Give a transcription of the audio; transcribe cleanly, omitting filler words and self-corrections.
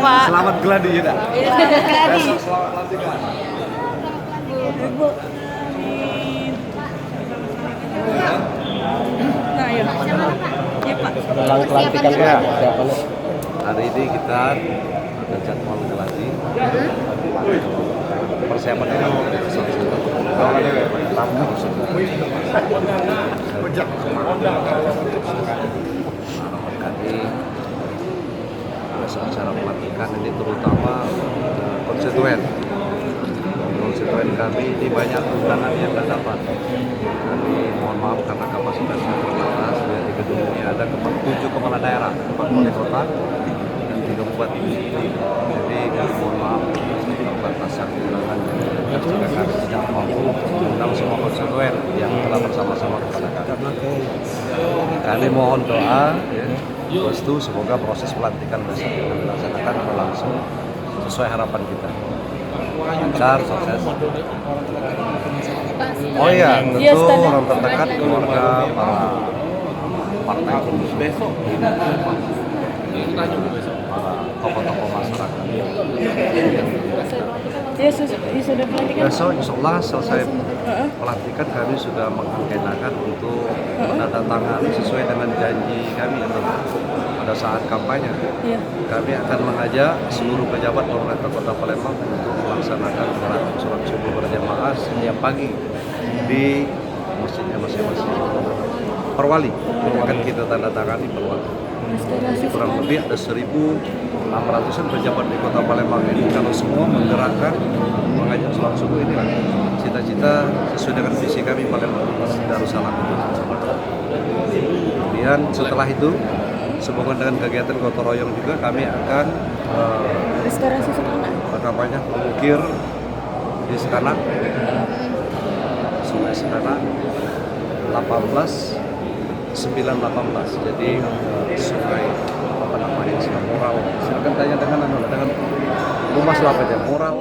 Pak. Selamat geladi ya. Selamat geladi. Selamat lantikan. Nah, ya. Ya, Pak. Tentang pelantikan Ya. siapa nih? Hari ini kita ada jadwal geladi. Persiapan ini kami acara pelantikan ini terutama konstituen kami ini banyak undangan yang tidak dapat. Kami mohon maaf karena kapasitasnya terbatas. Di gedung ini ada 7 kepala daerah, 4 wali kota dan 3 bupati ini. Jadi kami mohon maaf keterbatasan undangan dan juga kami tidak mampu mengundang semua konstituen yang telah bersama-sama kepada kami. Kami mohon doa, ya, restu semoga proses pelantikan besok yang dilaksanakan berlangsung sesuai harapan kita. Lancar, sukses. Oh iya, tentu orang terdekat keluarga para partai besok para tokoh-tokoh masyarakat. Ya, sudah pelantikan. Besok insya Allah selesai pelantikan kami sudah mengagendakan untuk menandatangani sesuai dengan janji kami pada saat kampanye. Iya. Kami akan mengajak seluruh pejabat pemerintah Kota Palembang untuk melaksanakan sholat subuh berjamaah setiap pagi di masjidnya masing-masing. Perwali akan kita tanda tangani perwali. Kurang lebih ada 1.600-an pejabat di Kota Palembang ini. Kalau semua menggerakkan mengajak sholat subuh ini, cita-cita sesuai dengan visi kami Palembang Darussalam. Kemudian setelah itu, sehubungan dengan kegiatan gotong royong juga kami akan Restorasi Sekanak. mengukir di Sekanak, Sungai Sekanak 918. Jadi sungai apa namanya, Mural. Silakan tanya dengan rumah selamat ya, Mural.